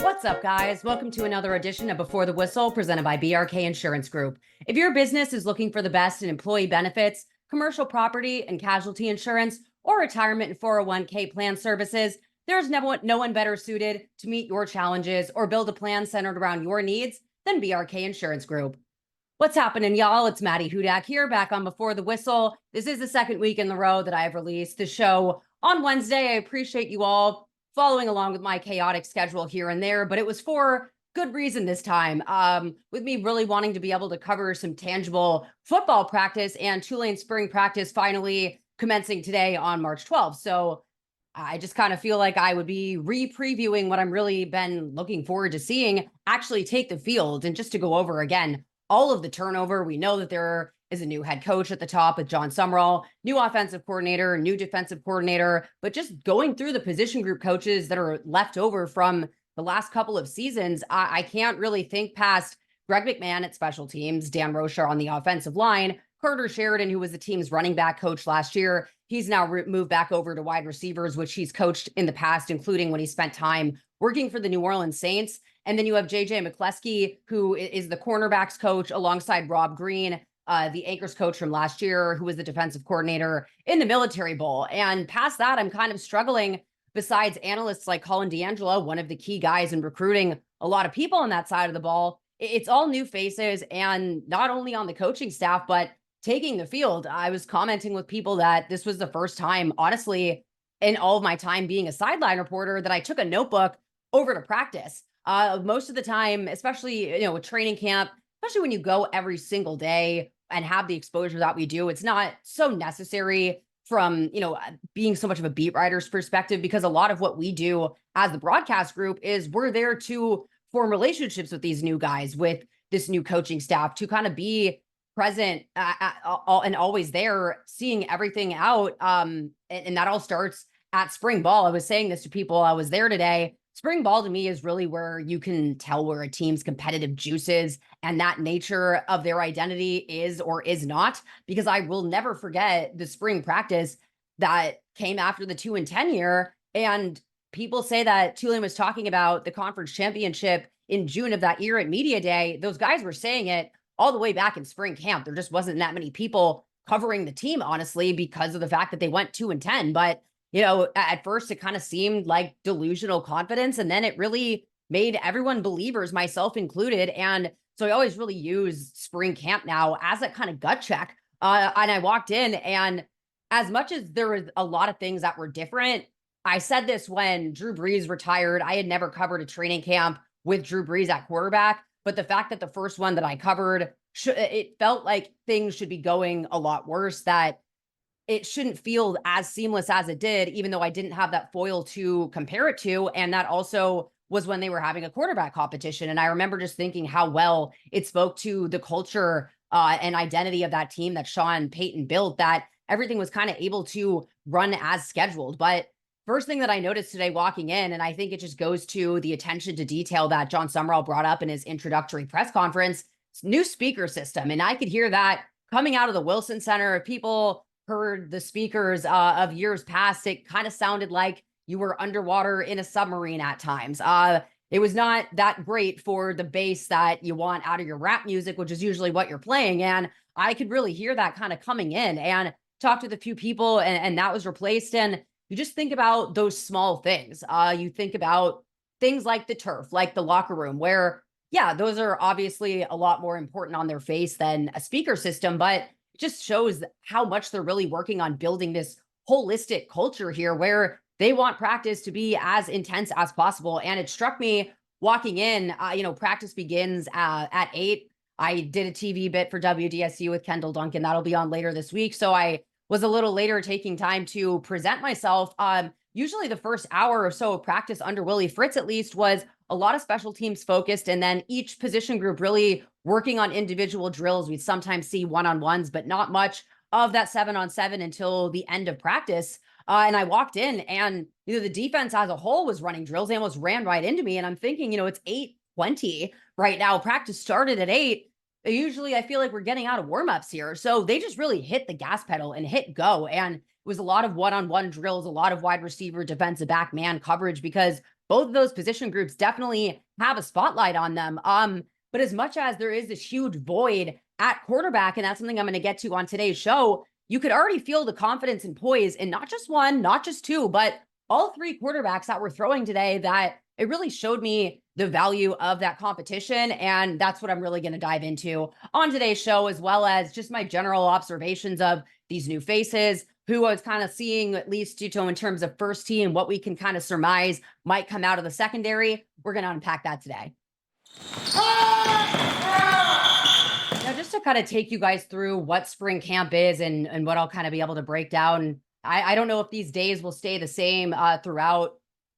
What's up, guys? Welcome to another edition of Before the Whistle presented by BRK Insurance Group. If your business is looking for the best in employee benefits, commercial property and casualty insurance, or retirement and 401k plan services, there's no one better suited to meet your challenges or build a plan centered around your needs than BRK Insurance Group. What's happening, y'all? It's Maddy here, back on Before the Whistle. This is the second week in the row that I've released the show on Wednesday. I appreciate you all following along with my chaotic schedule here and there, but it was for good reason this time. With me really wanting to be able to cover some tangible football practice and Tulane spring practice finally commencing today on March 12th. So I just kind of feel like I would be re-previewing what I'm really been looking forward to seeing actually take the field. And just to go over again, all of the turnover, we know that there is a new head coach at the top with Jon Sumrall, new offensive coordinator, new defensive coordinator, but just going through the position group coaches that are left over from the last couple of seasons, I can't really think past Greg McMahon at special teams, Dan Rocher on the offensive line, Carter Sheridan, who was the team's running back coach last year. He's now moved back over to wide receivers, which he's coached in the past, including when he spent time working for the New Orleans Saints. And then you have JJ McCleskey, who is the cornerbacks coach alongside Rob Green, the Anchors coach from last year, who was the defensive coordinator in the Military Bowl. And past that, I'm kind of struggling, besides analysts like Colin D'Angelo, one of the key guys in recruiting a lot of people on that side of the ball. It's all new faces, and not only on the coaching staff, but taking the field. I was commenting with people that this was the first time, honestly, in all of my time being a sideline reporter, that I took a notebook over to practice. Most of the time, especially, with training camp, especially when you go every single day and have the exposure that we do, it's not so necessary from, being so much of a beat writer's perspective, because a lot of what we do as the broadcast group is we're there to form relationships with these new guys, with this new coaching staff, to kind of be present and always there, seeing everything out. And that all starts at spring ball. I was saying this to people. I was there today. Spring ball to me is really where you can tell where a team's competitive juice is and that nature of their identity is or is not, because I will never forget the spring practice that came after the 2-10 year. And people say that Tulane was talking about the conference championship in June of that year at Media Day. Those guys were saying it all the way back in spring camp. There just wasn't that many people covering the team, honestly, because of the fact that they went 2-10. But at first it kind of seemed like delusional confidence, and then it really made everyone believers, myself included. And so I always really use spring camp now as a kind of gut check. And I walked in, and as much as there was a lot of things that were different, I said this when Drew Brees retired. I had never covered a training camp with Drew Brees at quarterback, but the fact that the first one that I covered, it felt like things should be going a lot worse, that it shouldn't feel as seamless as it did, even though I didn't have that foil to compare it to. And that also was when they were having a quarterback competition. And I remember just thinking how well it spoke to the culture and identity of that team that Sean Payton built, that everything was kind of able to run as scheduled. But first thing that I noticed today walking in, and I think it just goes to the attention to detail that Jon Sumrall brought up in his introductory press conference, new speaker system. And I could hear that coming out of the Wilson Center. If people heard the speakers of years past, it kind of sounded like you were underwater in a submarine at times. It was not that great for the bass that you want out of your rap music, which is usually what you're playing. And I could really hear that kind of coming in, and talked with a few people, and that was replaced. And you just think about those small things. You think about things like the turf, like the locker room, where, yeah, those are obviously a lot more important on their face than a speaker system, but just shows how much they're really working on building this holistic culture here, where they want practice to be as intense as possible. And it struck me walking in, practice begins at 8. I did a TV bit for WDSU with Kendall Duncan. That'll be on later this week. So I was a little later taking time to present myself. Usually the first hour or so of practice under Willie Fritz, at least, was a lot of special teams focused, and then each position group really working on individual drills. We'd sometimes see one-on-ones, but not much of that 7-on-7 until the end of practice. And I walked in, and the defense as a whole was running drills. They almost ran right into me. And I'm thinking, it's 8:20 right now. Practice started at 8. Usually I feel like we're getting out of warmups here. So they just really hit the gas pedal and hit go. And it was a lot of one-on-one drills, a lot of wide receiver, defensive back, man coverage, because both of those position groups definitely have a spotlight on them. But as much as there is this huge void at quarterback, and that's something I'm going to get to on today's show, you could already feel the confidence and poise in not just one, not just two, but all three quarterbacks that were throwing today, that it really showed me the value of that competition. And that's what I'm really going to dive into on today's show, as well as just my general observations of these new faces, who I was kind of seeing, at least, in terms of first team, what we can kind of surmise might come out of the secondary. We're going to unpack that today. Now, just to kind of take you guys through what spring camp is and what I'll kind of be able to break down. I don't know if these days will stay the same throughout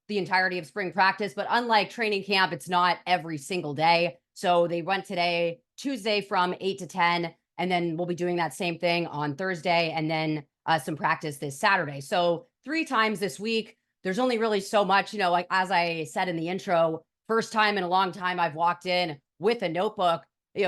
the entirety of spring practice, but unlike training camp, it's not every single day. So they went today, Tuesday, from 8 to 10, and then we'll be doing that same thing on Thursday, and then some practice this Saturday. So 3 times this week. There's only really so much, like as I said in the intro, first time in a long time I've walked in with a notebook.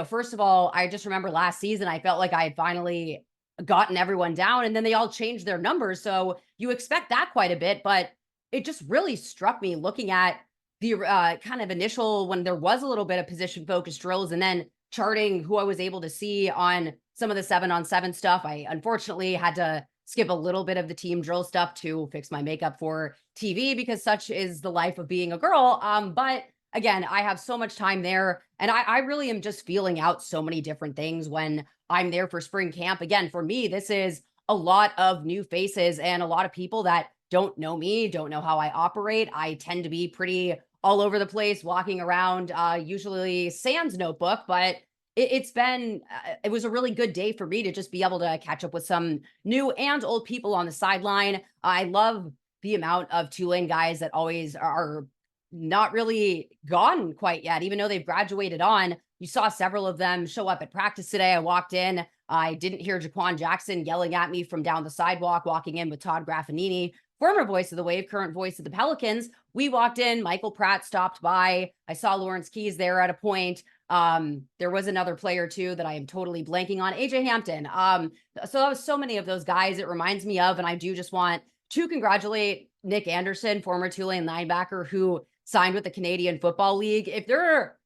First of all, I just remember last season, I felt like I had finally gotten everyone down, and then they all changed their numbers. So you expect that quite a bit, but it just really struck me looking at the kind of initial, when there was a little bit of position focused drills, and then charting who I was able to see on some of the 7-on-7 stuff. I unfortunately had to skip a little bit of the team drill stuff to fix my makeup for TV, because such is the life of being a girl. But again, I have so much time there, and I really am just feeling out so many different things when I'm there for spring camp. Again, for me, this is a lot of new faces and a lot of people that don't know me, don't know how I operate. I tend to be pretty all over the place, walking around, usually sans notebook, but it was a really good day for me to just be able to catch up with some new and old people on the sideline. I love the amount of Tulane guys that always are not really gone quite yet, even though they've graduated on. You saw several of them show up at practice today. I walked in. I didn't hear Jaquan Jackson yelling at me from down the sidewalk, walking in with Todd Graffanini, former voice of the Wave, current voice of the Pelicans. We walked in. Michael Pratt stopped by. I saw Lawrence Keys there at a point. There was another player too that I am totally blanking on, AJ Hampton. So that was so many of those guys it reminds me of. And I do just want to congratulate Nick Anderson, former Tulane linebacker, who signed with the Canadian Football League. If there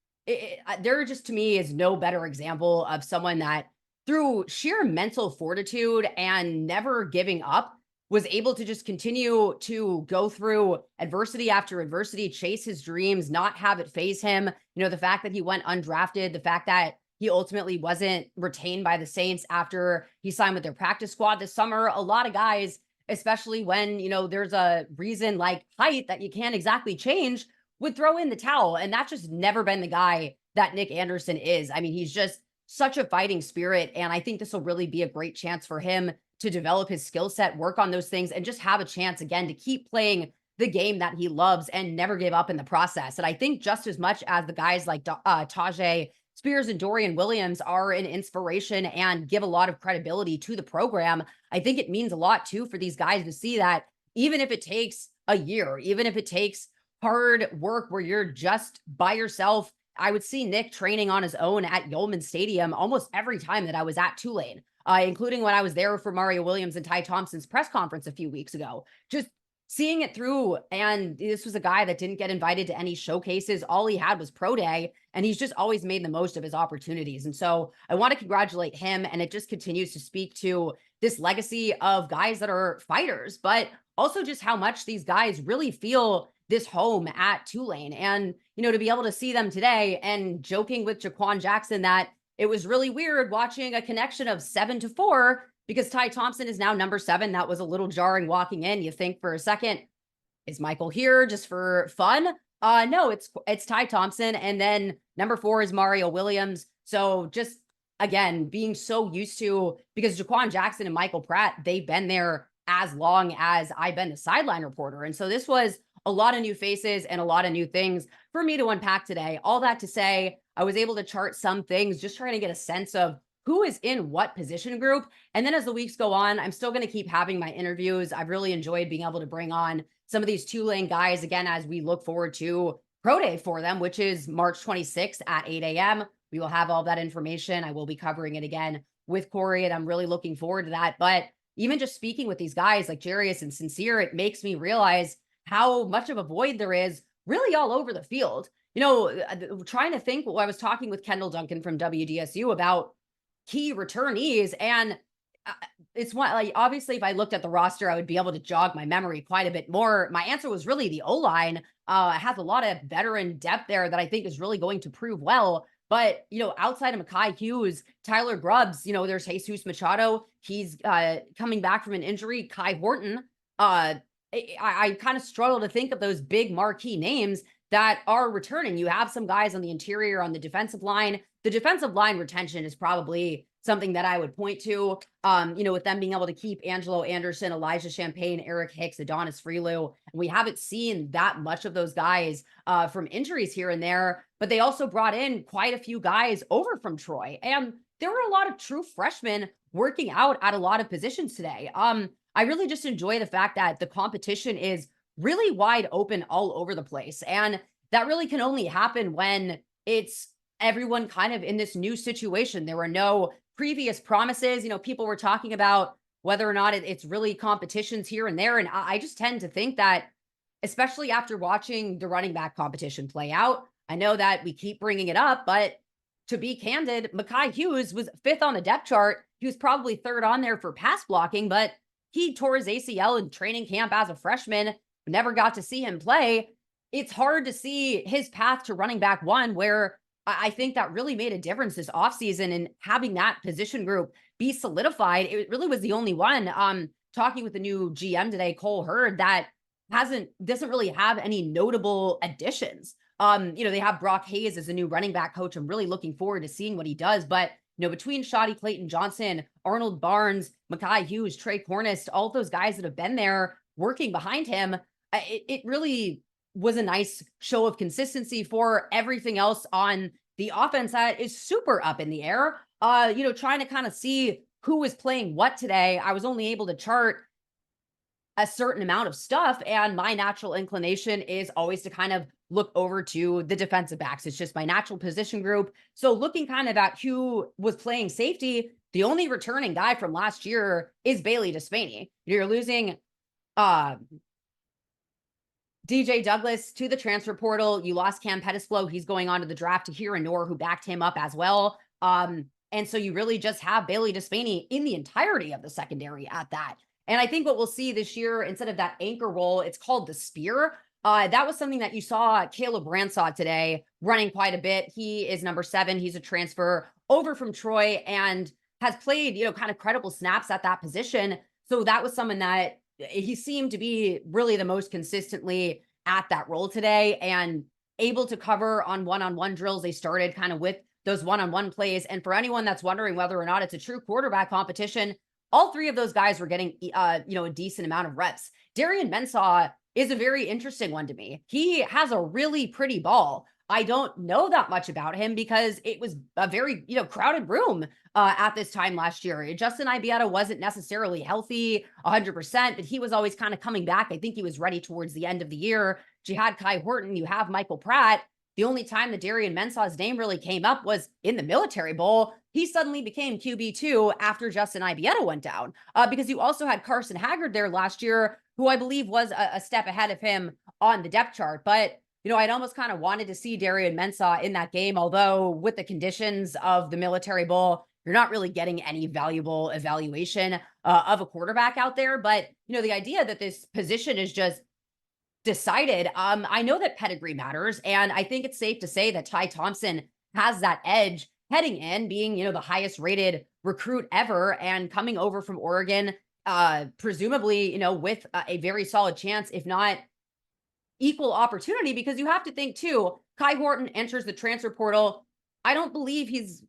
just, to me, is no better example of someone that through sheer mental fortitude and never giving up was able to just continue to go through adversity after adversity, chase his dreams, not have it phase him. The fact that he went undrafted, the fact that he ultimately wasn't retained by the Saints after he signed with their practice squad this summer. A lot of guys, especially when, there's a reason like height that you can't exactly change, would throw in the towel. And that's just never been the guy that Nick Anderson is. I mean, he's just such a fighting spirit. And I think this will really be a great chance for him to develop his skill set, work on those things, and just have a chance again to keep playing the game that he loves and never give up in the process. And I think just as much as the guys like Tajay Spears and Dorian Williams are an inspiration and give a lot of credibility to the program, I think it means a lot too for these guys to see that even if it takes a year, even if it takes hard work where you're just by yourself. I would see Nick training on his own at Yulman Stadium almost every time that I was at Tulane, including when I was there for Mario Williams and Ty Thompson's press conference a few weeks ago. Just seeing it through. And this was a guy that didn't get invited to any showcases. All he had was pro day, and he's just always made the most of his opportunities. And so I want to congratulate him. And it just continues to speak to this legacy of guys that are fighters, but also just how much these guys really feel this home at Tulane. And, to be able to see them today, and joking with Jaquan Jackson that it was really weird watching a connection of 7-4 because Ty Thompson is now number 7. That was a little jarring walking in. You think for a second, is Michael here just for fun? No, it's Ty Thompson. And then number 4 is Mario Williams. So just, again, being so used to, because Jaquan Jackson and Michael Pratt, they've been there as long as I've been the sideline reporter. And so this was a lot of new faces and a lot of new things for me to unpack today. All that to say, I was able to chart some things, just trying to get a sense of who is in what position group. And then as the weeks go on, I'm still going to keep having my interviews. I've really enjoyed being able to bring on some of these Tulane guys again, as we look forward to pro day for them, which is March 26th at 8 a.m. We will have all that information. I will be covering it again with Corey, and I'm really looking forward to that. But even just speaking with these guys like Jarius and Sincere, it makes me realize how much of a void there is really all over the field. Trying to think, I was talking with Kendall Duncan from WDSU about key returnees, and uh, it's one, like, obviously if I looked at the roster, I would be able to jog my memory quite a bit more. My answer was really the O line. Has a lot of veteran depth there that I think is really going to prove well. But outside of Mekhi Hughes, Tyler Grubbs, there's Jesus Machado. He's coming back from an injury. Kai Horton. I kind of struggle to think of those big marquee names that are returning. You have some guys on the interior, on the defensive line. The defensive line retention is probably something that I would point to. With them being able to keep Angelo Anderson, Elijah Champagne, Eric Hicks, Adonis Freelou. We haven't seen that much of those guys from injuries here and there, but they also brought in quite a few guys over from Troy. And there were a lot of true freshmen working out at a lot of positions today. I really just enjoy the fact that the competition is really wide open all over the place. And that really can only happen when it's everyone kind of in this new situation. There were no previous promises. People were talking about whether or not it's really competitions here and there. And I just tend to think that, especially after watching the running back competition play out, I know that we keep bringing it up, but to be candid, Mekhi Hughes was 5th on the depth chart. He was probably 3rd on there for pass blocking, but he tore his ACL in training camp as a freshman, never got to see him play. It's hard to see his path to running back one, where I think that really made a difference this offseason, and having that position group be solidified. It really was the only one. Talking with the new GM today, Cole Hurd, that doesn't really have any notable additions. They have Brock Hayes as a new running back coach. I'm really looking forward to seeing what he does, but between Shoddy Clayton Johnson, Arnold Barnes, Mekhi Hughes, Trey Cornist, all those guys that have been there working behind him, it really was a nice show of consistency for everything else on the offense that is super up in the air. Trying to kind of see who was playing what today. I was only able to chart a certain amount of stuff, and my natural inclination is always to kind of look over to the defensive backs. It's just my natural position group. So looking kind of at who was playing safety, the only returning guy from last year is Bailey Despaney. You're losing DJ Douglas to the transfer portal. You lost Cam Pettisflow. He's going on to the draft to Hira Noor, who backed him up as well. And so you really just have Bailey Despaney in the entirety of the secondary at that. And I think what we'll see this year, instead of that anchor role, it's called the spear. That was something that you saw Caleb Ransaw today running quite a bit. He is number 7. He's a transfer over from Troy and has played, kind of credible snaps at that position. So that was someone that he seemed to be really the most consistently at that role today, and able to cover on one-on-one drills. They started kind of with those one-on-one plays. And for anyone that's wondering whether or not it's a true quarterback competition, all 3 of those guys were getting, a decent amount of reps. Darian Mensah is a very interesting one to me. He has a really pretty ball. I don't know that much about him because it was a very, crowded room at this time last year. Justin Ibieta wasn't necessarily healthy 100%, but he was always kind of coming back. I think he was ready towards the end of the year. Jihad Kai Horton, you have Michael Pratt. The only time that Darian Mensah's name really came up was in the Military Bowl. He suddenly became QB2 after Justin Ibieta went down, because you also had Carson Haggard there last year, who I believe was a step ahead of him on the depth chart. But I'd almost kind of wanted to see Darian Mensah in that game, although with the conditions of the Military Bowl, you're not really getting any valuable evaluation of a quarterback out there. But, the idea that this position is just decided, I know that pedigree matters, and I think it's safe to say that Ty Thompson has that edge heading in, being, the highest rated recruit ever and coming over from Oregon, presumably, with a very solid chance, if not equal opportunity, because you have to think too, Kai Horton enters the transfer portal. I don't believe he's,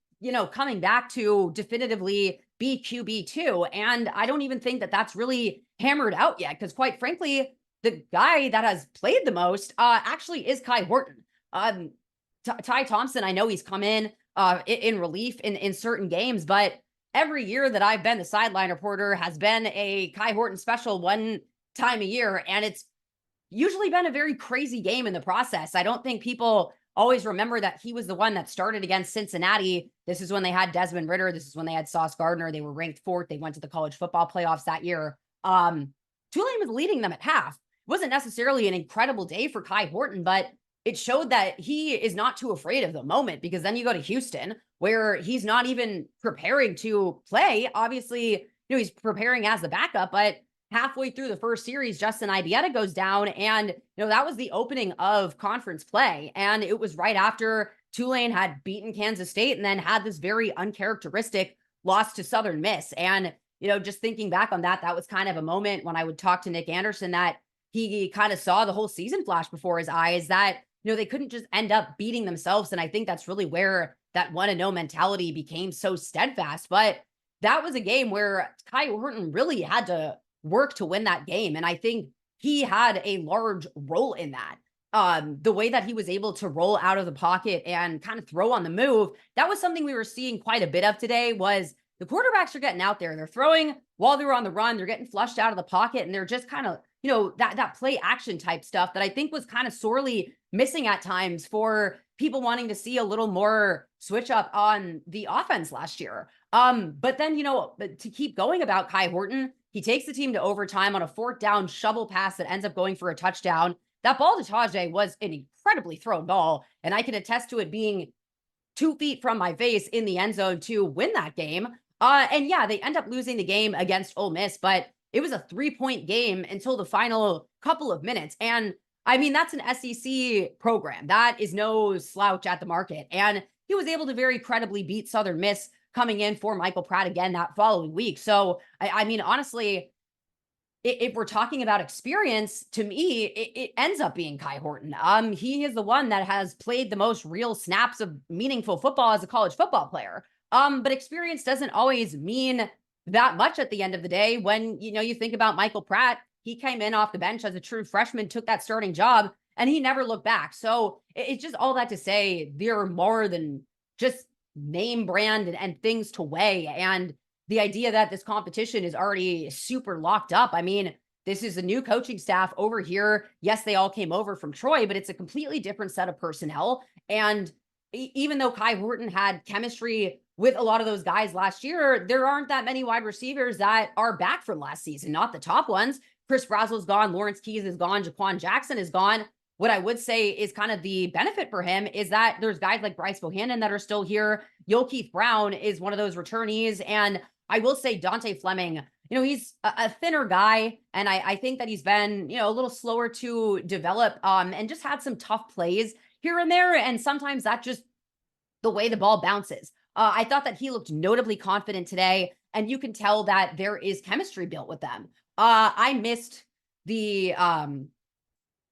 coming back to definitively be QB2. And I don't even think that that's really hammered out yet, because quite frankly, the guy that has played the most actually is Kai Horton. Ty Thompson, I know he's come in relief in certain games, but every year that I've been the sideline reporter has been a Kai Horton special one time a year, and it's usually been a very crazy game in the process. I don't think people always remember that he was the one that started against Cincinnati. This is when they had Desmond Ridder. This is when they had Sauce Gardner. They were ranked 4th. They went to the college football playoffs that year. Tulane was leading them at half. wasn't necessarily an incredible day for Kai Horton, but it showed that he is not too afraid of the moment, because then you go to Houston where he's not even preparing to play. Obviously, he's preparing as the backup, but halfway through the first series, Justin Ibieta goes down, and that was the opening of conference play, and it was right after Tulane had beaten Kansas State and then had this very uncharacteristic loss to Southern Miss. And just thinking back on that, that was kind of a moment when I would talk to Nick Anderson that he kind of saw the whole season flash before his eyes, that they couldn't just end up beating themselves. And I think that's really where that 1-0 mentality became so steadfast. But that was a game where Kai Horton really had to work to win that game. And I think he had a large role in that. The way that he was able to roll out of the pocket and kind of throw on the move, that was something we were seeing quite a bit of today. Was the quarterbacks are getting out there, they're throwing while they were on the run, they're getting flushed out of the pocket, and they're just kind of, that play action type stuff that I think was kind of sorely missing at times for people wanting to see a little more switch up on the offense last year. But then, to keep going about Kai Horton, he takes the team to overtime on a 4th down shovel pass that ends up going for a touchdown. That ball to Tajay was an incredibly thrown ball, and I can attest to it being 2 feet from my face in the end zone to win that game. And yeah, they end up losing the game against Ole Miss, but it was a 3-point game until the final couple of minutes. And I mean, that's an SEC program. That is no slouch at the market. And he was able to very credibly beat Southern Miss coming in for Michael Pratt again that following week. So, I mean, honestly, if we're talking about experience, to me, it ends up being Kai Horton. He is the one that has played the most real snaps of meaningful football as a college football player. But experience doesn't always mean that much at the end of the day. When, you think about Michael Pratt, he came in off the bench as a true freshman, took that starting job, and he never looked back. So it's just all that to say they're more than just name brand and things to weigh. And the idea that this competition is already super locked up. I mean, this is a new coaching staff over here. Yes, they all came over from Troy, but it's a completely different set of personnel. And even though Kai Horton had chemistry with a lot of those guys last year, there aren't that many wide receivers that are back from last season, not the top ones. Chris Brazel's gone, Lawrence Keys is gone, Jaquan Jackson is gone. What I would say is kind of the benefit for him is that there's guys like Bryce Bohannon that are still here. Keith Brown is one of those returnees. And I will say Dante Fleming, he's a thinner guy. And I think that he's been, a little slower to develop and just had some tough plays here and there. And sometimes that's just the way the ball bounces. I thought that he looked notably confident today, and you can tell that there is chemistry built with them. I missed the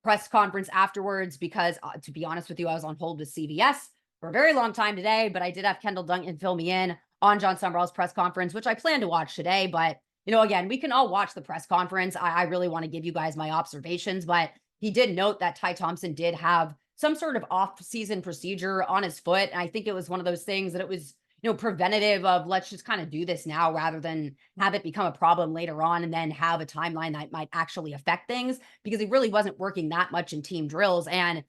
press conference afterwards because, to be honest with you, I was on hold with CBS for a very long time today, but I did have Kendall Duncan fill me in on Jon Sumrall's press conference, which I plan to watch today. But, again, we can all watch the press conference. I really want to give you guys my observations, but he did note that Ty Thompson did have some sort of off-season procedure on his foot. And I think it was one of those things that it was, preventative of, let's just kind of do this now rather than have it become a problem later on and then have a timeline that might actually affect things, because he really wasn't working that much in team drills. And,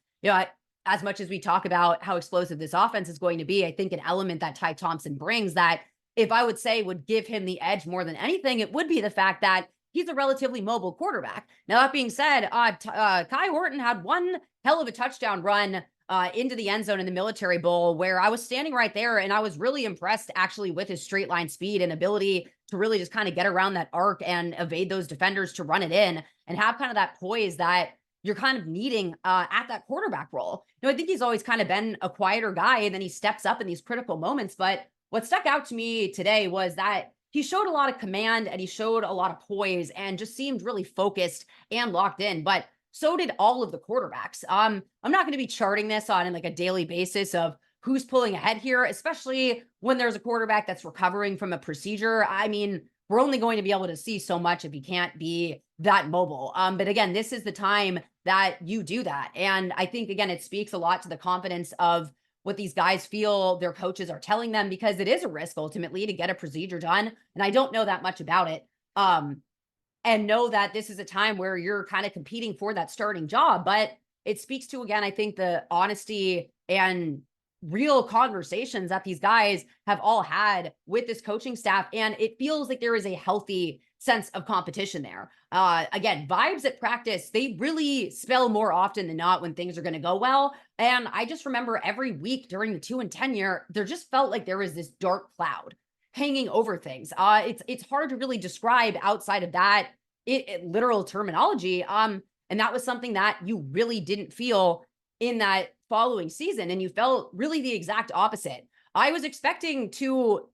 as much as we talk about how explosive this offense is going to be, I think an element that Ty Thompson brings that, if I would say would give him the edge more than anything, it would be the fact that he's a relatively mobile quarterback. Now, that being said, Kai Horton had one hell of a touchdown run into the end zone in the Military Bowl, where I was standing right there, and I was really impressed actually with his straight line speed and ability to really just kind of get around that arc and evade those defenders to run it in and have kind of that poise that you're kind of needing at that quarterback role. I think he's always kind of been a quieter guy, and then he steps up in these critical moments. But what stuck out to me today was that he showed a lot of command and he showed a lot of poise and just seemed really focused and locked in. But so did all of the quarterbacks. I'm not going to be charting this on like a daily basis of who's pulling ahead here, especially when there's a quarterback that's recovering from a procedure. I mean, we're only going to be able to see so much if you can't be that mobile. But again, this is the time that you do that. And I think, again, it speaks a lot to the confidence of what these guys feel their coaches are telling them, because it is a risk ultimately to get a procedure done. And I don't know that much about it. And know that this is a time where you're kind of competing for that starting job. But it speaks to, again, I think the honesty and real conversations that these guys have all had with this coaching staff. And it feels like there is a healthy sense of competition there. Again, vibes at practice, they really spell more often than not when things are going to go well. And I just remember every week during the 2-10 year, there just felt like there was this dark cloud hanging over things. It's hard to really describe outside of that literal terminology. And that was something that you really didn't feel in that following season, and you felt really the exact opposite. I was expecting to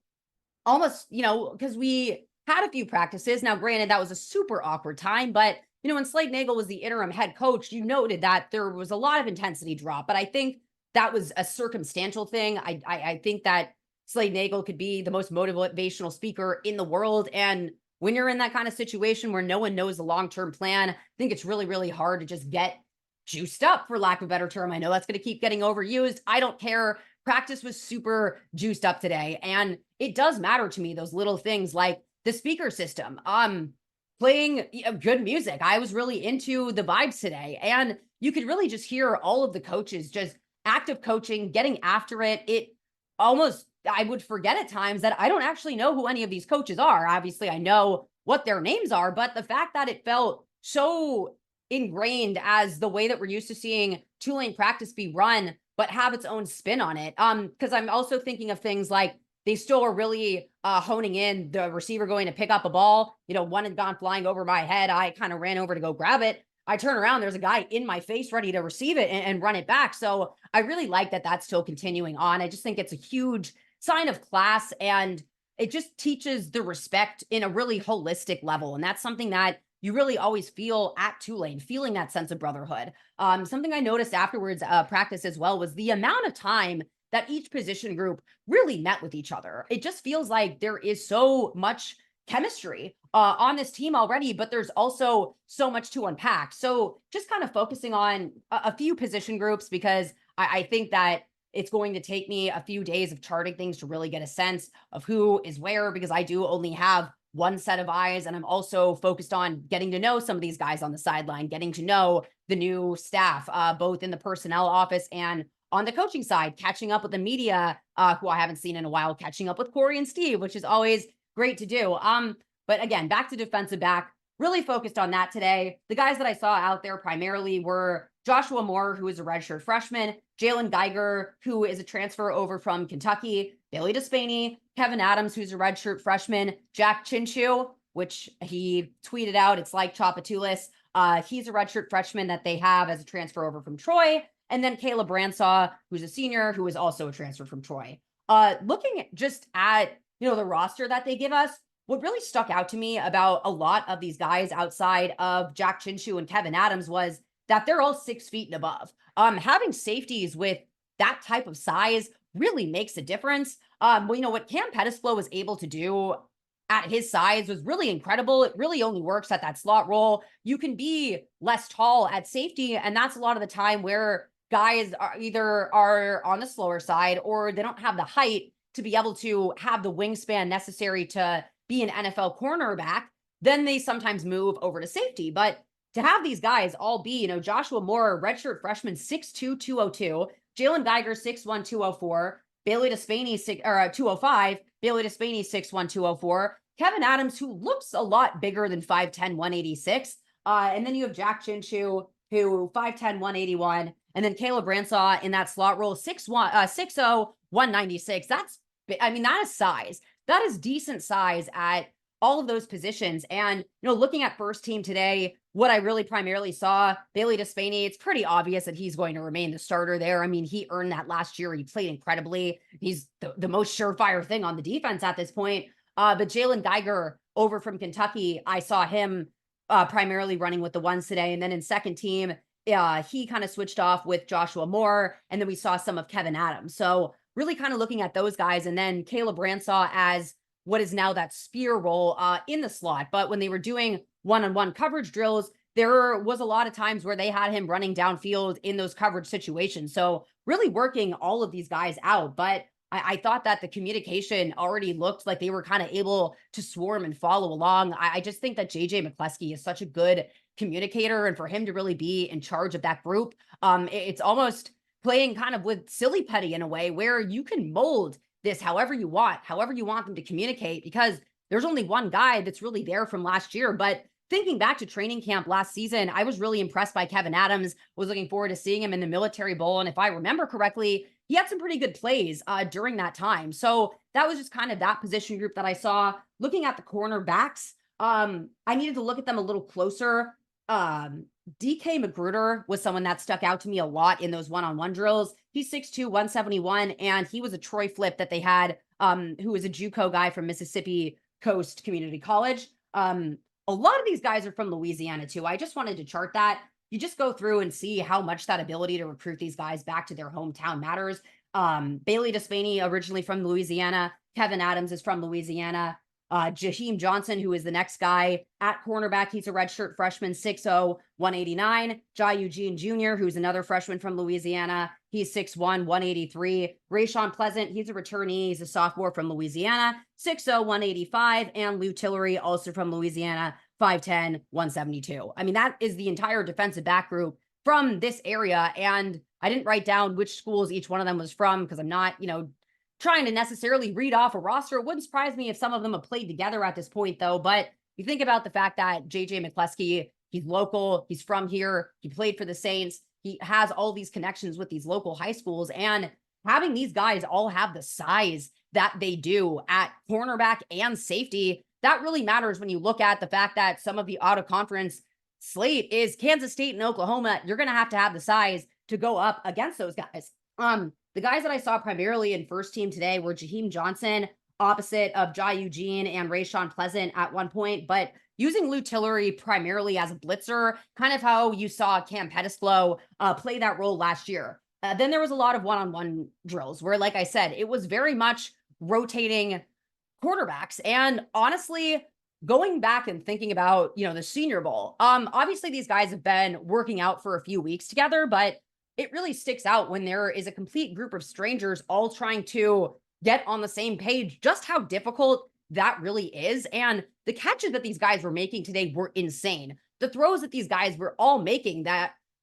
almost, because we had a few practices. Now, granted, that was a super awkward time, but when Slade Nagel was the interim head coach, you noted that there was a lot of intensity drop. But I think that was a circumstantial thing. I think that Slade Nagel could be the most motivational speaker in the world. And when you're in that kind of situation where no one knows the long-term plan, I think it's really, really hard to just get juiced up, for lack of a better term. I know that's going to keep getting overused. I don't care. Practice was super juiced up today. And it does matter to me, those little things like the speaker system, playing good music. I was really into the vibes today. And you could really just hear all of the coaches just active coaching, getting after it. It almost, I would forget at times that I don't actually know who any of these coaches are. Obviously, I know what their names are, but the fact that it felt so ingrained as the way that we're used to seeing Tulane practice be run, but have its own spin on it. Because I'm also thinking of things like they still are really honing in the receiver going to pick up a ball. One had gone flying over my head. I kind of ran over to go grab it. I turn around, there's a guy in my face ready to receive it and run it back. So I really like that that's still continuing on. I just think it's a huge sign of class, and it just teaches the respect in a really holistic level. And that's something that you really always feel at Tulane, feeling that sense of brotherhood. Something I noticed afterwards practice as well was the amount of time that each position group really met with each other. It just feels like there is so much chemistry on this team already, but there's also so much to unpack. So just kind of focusing on a few position groups, because I think that it's going to take me a few days of charting things to really get a sense of who is where, because I do only have one set of eyes. And I'm also focused on getting to know some of these guys on the sideline, getting to know the new staff, both in the personnel office and on the coaching side, catching up with the media, who I haven't seen in a while, catching up with Corey and Steve, which is always great to do. But again, back to defensive back, really focused on that today. The guys that I saw out there primarily were Joshua Moore, who is a redshirt freshman, Jalen Geiger, who is a transfer over from Kentucky, Bailey Despaney, Kevin Adams, who's a redshirt freshman, Jack Chinchu, which he tweeted out, it's like Tchoupitoulas. He's a redshirt freshman that they have as a transfer over from Troy. And then Caleb Bransaw, who's a senior, who is also a transfer from Troy. Looking just at, the roster that they give us, what really stuck out to me about a lot of these guys outside of Jack Chinchu and Kevin Adams was that they're all 6 feet and above. Having safeties with that type of size really makes a difference. What Cam Pettisflow was able to do at his size was really incredible. It really only works at that slot role. You can be less tall at safety, and that's a lot of the time where guys are either on the slower side or they don't have the height to be able to have the wingspan necessary to be an NFL cornerback. Then they sometimes move over to safety. But to have these guys all be, Joshua Moore, redshirt freshman, 6'2", 202, Jalen Geiger, 6'1", 204, Bailey Despaney, 205, Bailey Despaney, 6'1", 204, Kevin Adams, who looks a lot bigger than 5'10", 186. And then you have Jack Chinchu, who 5'10", 181, and then Caleb Bransaw in that slot role, 6'0", 196. That is size. That is decent size at all of those positions. And, looking at first team today, what I really primarily saw, Bailey Despaney, it's pretty obvious that he's going to remain the starter there. He earned that last year. He played incredibly. He's the most surefire thing on the defense at this point. But Jalen Geiger over from Kentucky, I saw him primarily running with the ones today. And then in second team, he kind of switched off with Joshua Moore. And then we saw some of Kevin Adams. So really kind of looking at those guys. And then Caleb Bransaw as what is now that spear role in the slot. But when they were doing one-on-one coverage drills, there was a lot of times where they had him running downfield in those coverage situations. So really working all of these guys out. But I thought that the communication already looked like they were kind of able to swarm and follow along. I just think that JJ McCleskey is such a good communicator, and for him to really be in charge of that group, it's almost playing kind of with silly petty in a way where you can mold this however you want, however you want them to communicate, because there's only one guy that's really there from last year. But thinking back to training camp last season, I was really impressed by Kevin Adams, was looking forward to seeing him in the Military Bowl. And if I remember correctly, he had some pretty good plays during that time. So that was just kind of that position group that I saw. Looking at the cornerbacks, I needed to look at them a little closer. DK Magruder was someone that stuck out to me a lot in those one-on-one drills. He's 6'2", 171, and he was a Troy Flip that they had, who was a JUCO guy from Mississippi Coast Community College. A lot of these guys are from Louisiana too. I just wanted to chart that. You just go through and see how much that ability to recruit these guys back to their hometown matters. Bailey Despaney, originally from Louisiana. Kevin Adams is from Louisiana. Jaheim Johnson, who is the next guy at cornerback. He's a redshirt freshman, 6'0", 189. Jai Eugene Jr., who's another freshman from Louisiana. He's 6'1", 183. Rayshawn Pleasant, he's a returnee. He's a sophomore from Louisiana, 6'0", 185. And Lou Tillery, also from Louisiana, 5'10", 172. I mean, that is the entire defensive back group from this area. And I didn't write down which schools each one of them was from because I'm not, trying to necessarily read off a roster. It wouldn't surprise me if some of them have played together at this point, though. But you think about the fact that JJ McCleskey, he's local, he's from here, he played for the Saints, he has all these connections with these local high schools, and having these guys all have the size that they do at cornerback and safety, that really matters when you look at the fact that some of the out-of-conference slate is Kansas State and Oklahoma. You're going to have the size to go up against those guys. The guys that I saw primarily in first team today were Jaheim Johnson, opposite of Jai Eugene and Rayshawn Pleasant at one point, but using Lou Tillery primarily as a blitzer, kind of how you saw Cam Pettisflow play that role last year. Then there was a lot of one-on-one drills where, like I said, it was very much rotating quarterbacks. And honestly, going back and thinking about, the Senior Bowl, obviously these guys have been working out for a few weeks together, but it really sticks out when there is a complete group of strangers all trying to get on the same page, just how difficult that really is. And the catches that these guys were making today were insane. The throws that these guys were all making,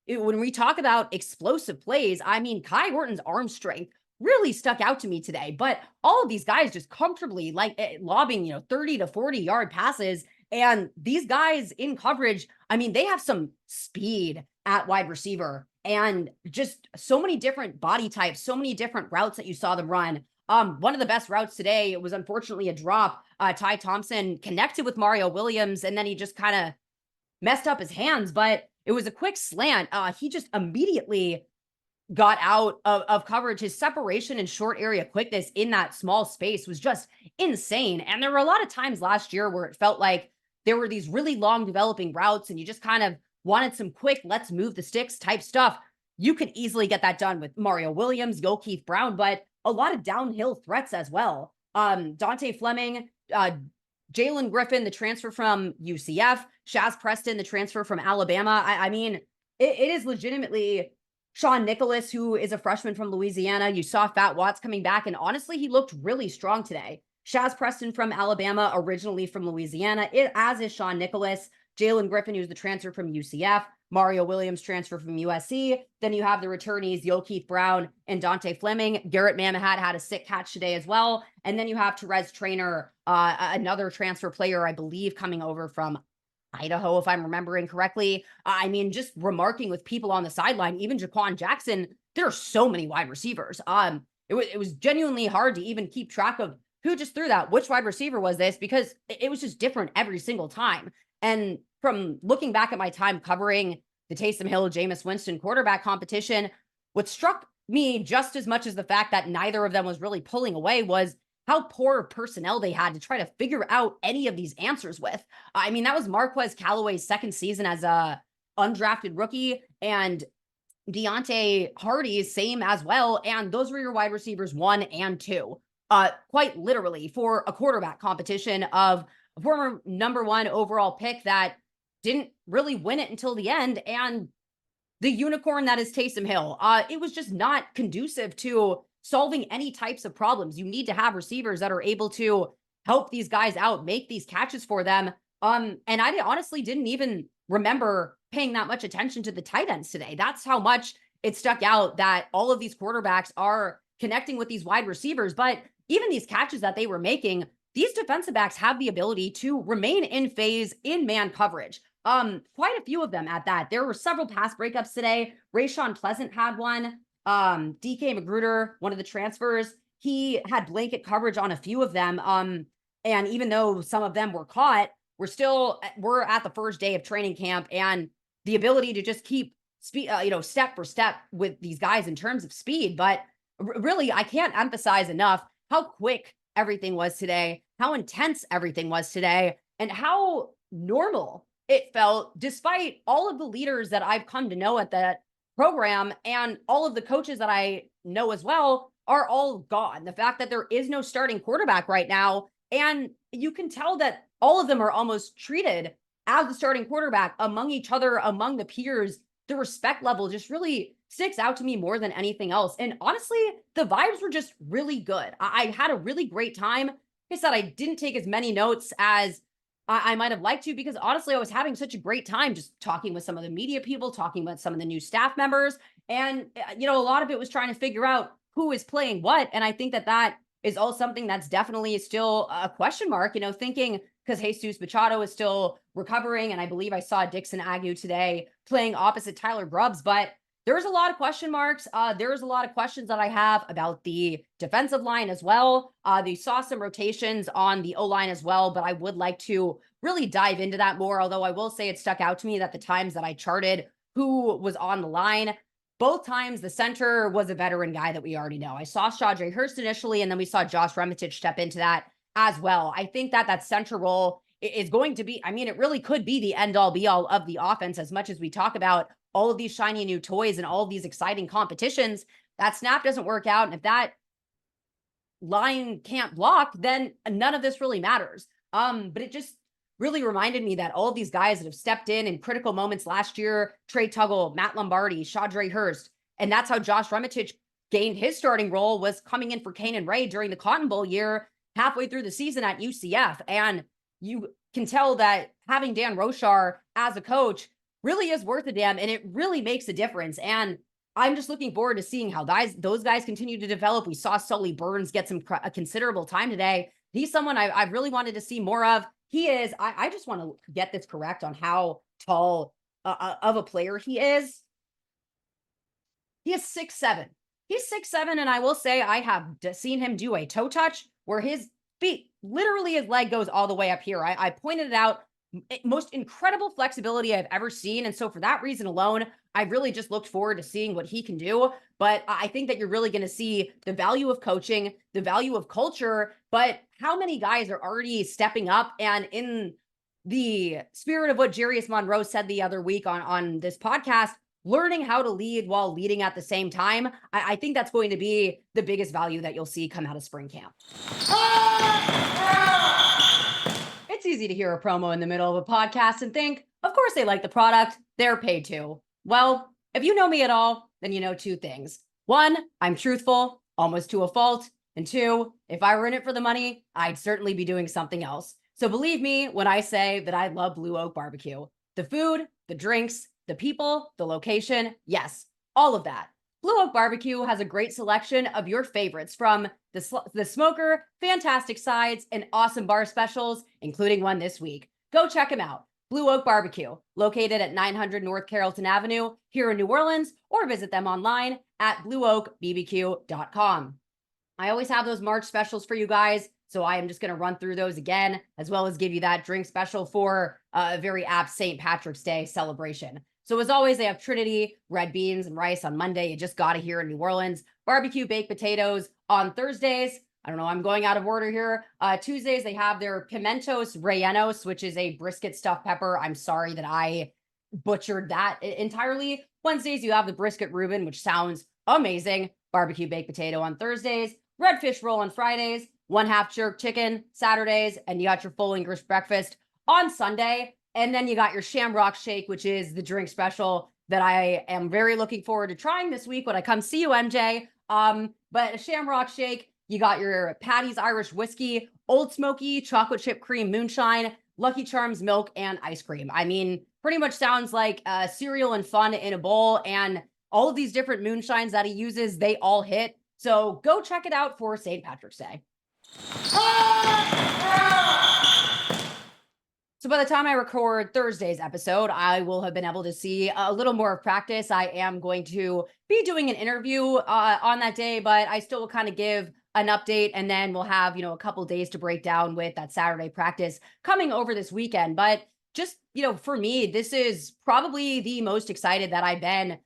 when we talk about explosive plays, I mean, Kai Horton's arm strength really stuck out to me today. But all of these guys just comfortably lobbing, 30 to 40 yard passes. And these guys in coverage, I mean, they have some speed at wide receiver and just so many different body types, so many different routes that you saw them run. One of the best routes today was unfortunately a drop. Ty Thompson connected with Mario Williams, and then he just kind of messed up his hands, but it was a quick slant. He just immediately got out of coverage. His separation and short area quickness in that small space was just insane. And there were a lot of times last year where it felt like there were these really long developing routes and you just kind of wanted some quick, let's move the sticks type stuff. You could easily get that done with Mario Williams, Keith Brown, but a lot of downhill threats as well. Dante Fleming, Jalen Griffin, the transfer from UCF, Shaz Preston, the transfer from Alabama. I mean, it is legitimately Sean Nicholas, who is a freshman from Louisiana. You saw Fat Watts coming back, and honestly, he looked really strong today. Shaz Preston from Alabama, originally from Louisiana, as is Sean Nicholas. Jalen Griffin, who's the transfer from UCF, Mario Williams, transfer from USC. Then you have the returnees, Keith Brown and Dante Fleming. Garrett Mamahat had a sick catch today as well. And then you have Therese Trainer, another transfer player, I believe, coming over from Idaho, if I'm remembering correctly. I mean, just remarking with people on the sideline, even Jaquan Jackson, there are so many wide receivers. It was genuinely hard to even keep track of who just threw that, which wide receiver was this, because it was just different every single time. And from looking back at my time covering the Taysom Hill, Jameis Winston quarterback competition, what struck me just as much as the fact that neither of them was really pulling away was how poor personnel they had to try to figure out any of these answers with. I mean, that was Marquez Callaway's second season as a undrafted rookie, and Deontay Hardy's same as well. And those were your wide receivers 1 and 2, quite literally, for a quarterback competition of a former number 1 overall pick that didn't really win it until the end. And the unicorn that is Taysom Hill, it was just not conducive to solving any types of problems. You need to have receivers that are able to help these guys out, make these catches for them. And I honestly didn't even remember paying that much attention to the tight ends today. That's how much it stuck out that all of these quarterbacks are connecting with these wide receivers, but even these catches that they were making, these defensive backs have the ability to remain in phase in man coverage. Quite a few of them at that. There were several pass breakups today. Rayshawn Pleasant had one. DK Magruder, one of the transfers, he had blanket coverage on a few of them. And even though some of them were caught, we're at the first day of training camp, and the ability to just keep speed, step for step with these guys in terms of speed. But really, I can't emphasize enough how quick everything was today, how intense everything was today, and how normal it felt, despite all of the leaders that I've come to know at that program and all of the coaches that I know as well are all gone. The fact that there is no starting quarterback right now, and you can tell that all of them are almost treated as the starting quarterback among each other, among the peers. The respect level just really sticks out to me more than anything else. And honestly, the vibes were just really good. I had a really great time. Like I said, I didn't take as many notes as I might have liked to, because honestly, I was having such a great time just talking with some of the media people, talking with some of the new staff members. And, a lot of it was trying to figure out who is playing what. And I think that that is all something that's definitely still a question mark, thinking, because Jesus Machado is still recovering. And I believe I saw Dixon Agu today playing opposite Tyler Grubbs, but there's a lot of question marks. There's a lot of questions that I have about the defensive line as well. They saw some rotations on the O-line as well, but I would like to really dive into that more. Although I will say it stuck out to me that the times that I charted who was on the line, both times the center was a veteran guy that we already know. I saw Shadre Hurst initially, and then we saw Josh Remitich step into that as well. I think that that center role is going to be, it really could be the end all be all of the offense. As much as we talk about all of these shiny new toys and all of these exciting competitions, that snap doesn't work out. And if that line can't block, then none of this really matters. But it just really reminded me that all of these guys that have stepped in critical moments last year, Trey Tuggle, Matt Lombardi, Shadre Hurst, and that's how Josh Remitich gained his starting role, was coming in for Kanan Ray during the Cotton Bowl year, halfway through the season at UCF. And you can tell that having Dan Rochar as a coach really is worth a damn, and it really makes a difference. And I'm just looking forward to seeing how those guys continue to develop. We saw Sully Burns get a considerable time today. He's someone I really wanted to see more of. He is, I just want to get this correct on how tall of a player he is. He is 6'7". He's 6'7", and I will say I have seen him do a toe touch where his feet, literally his leg goes all the way up here. I pointed it out. Most incredible flexibility I've ever seen. And so for that reason alone, I really just looked forward to seeing what he can do. But I think that you're really going to see the value of coaching, the value of culture, but how many guys are already stepping up. And in the spirit of what Jarius Monroe said the other week on this podcast, learning how to lead while leading at the same time, I think that's going to be the biggest value that you'll see come out of spring camp. It's easy to hear a promo in the middle of a podcast and think, of course they like the product, they're paid to. Well, if you know me at all, then you know two things. One, I'm truthful, almost to a fault. And two, if I were in it for the money, I'd certainly be doing something else. So believe me when I say that I love Blue Oak Barbecue. The food, the drinks, the people, the location, yes, all of that. Blue Oak Barbecue has a great selection of your favorites, from the smoker, fantastic sides, and awesome bar specials, including one this week. Go check them out. Blue Oak Barbecue, located at 900 North Carrollton Avenue here in New Orleans, or visit them online at blueoakbbq.com. I always have those March specials for you guys, so I am just going to run through those again, as well as give you that drink special for a very apt St. Patrick's Day celebration. So as always, they have Trinity, red beans, and rice on Monday. You just got it here in New Orleans. Barbecue baked potatoes on Thursdays. I don't know, I'm going out of order here. Tuesdays, they have their pimentos rellenos, which is a brisket stuffed pepper. I'm sorry that I butchered that entirely. Wednesdays, you have the brisket Reuben, which sounds amazing. Barbecue baked potato on Thursdays. Redfish roll on Fridays. 1/2 jerk chicken Saturdays. And you got your full English breakfast on Sunday. And then you got your Shamrock Shake, which is the drink special that I am very looking forward to trying this week when I come see you, MJ. But a Shamrock Shake, you got your Patty's Irish Whiskey, Old Smoky, chocolate chip cream moonshine, Lucky Charms milk, and ice cream. Pretty much sounds like cereal and fun in a bowl. And all of these different moonshines that he uses, they all hit. So go check it out for St. Patrick's Day. So by the time I record Thursday's episode, I will have been able to see a little more of practice. I am going to be doing an interview on that day, but I still will kind of give an update, and then we'll have, a couple days to break down with that Saturday practice coming over this weekend. But just, for me, this is probably the most excited that I've been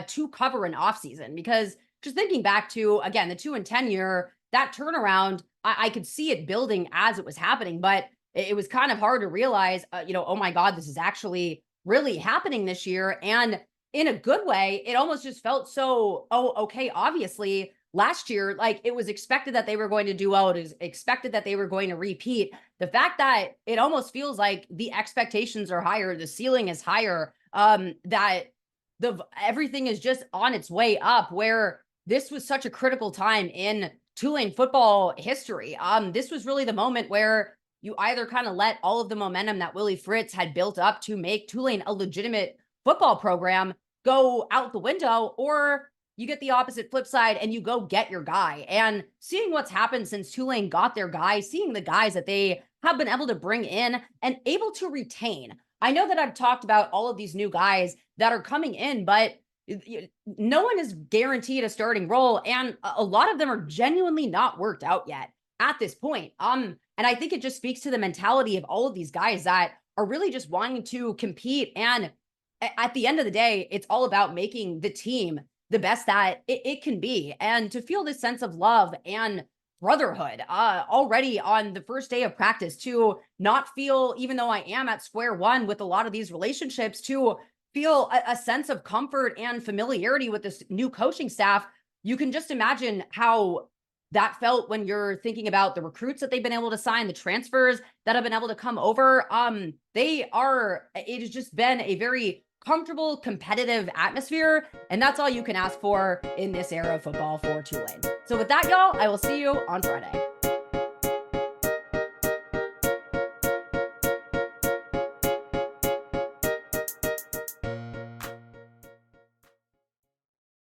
to cover an offseason, because just thinking back to, again, the 2-10 year, that turnaround, I could see it building as it was happening, but it was kind of hard to realize, oh my God, this is actually really happening this year. And in a good way, it almost just felt so, oh, okay, obviously last year, like it was expected that they were going to do well. It was expected that they were going to repeat. The fact that it almost feels like the expectations are higher, the ceiling is higher, that everything is just on its way up, where this was such a critical time in Tulane football history. This was really the moment where you either kind of let all of the momentum that Willie Fritz had built up to make Tulane a legitimate football program go out the window, or you get the opposite flip side and you go get your guy. And seeing what's happened since Tulane got their guy, seeing the guys that they have been able to bring in and able to retain. I know that I've talked about all of these new guys that are coming in, but no one is guaranteed a starting role, and a lot of them are genuinely not worked out yet at this point. And I think it just speaks to the mentality of all of these guys that are really just wanting to compete. And at the end of the day, it's all about making the team the best that it can be. And to feel this sense of love and brotherhood already on the first day of practice, to not feel, even though I am at square one with a lot of these relationships, to feel a sense of comfort and familiarity with this new coaching staff. You can just imagine how that felt when you're thinking about the recruits that they've been able to sign, the transfers that have been able to come over. It has just been a very comfortable, competitive atmosphere. And that's all you can ask for in this era of football for Tulane. So with that, y'all, I will see you on Friday.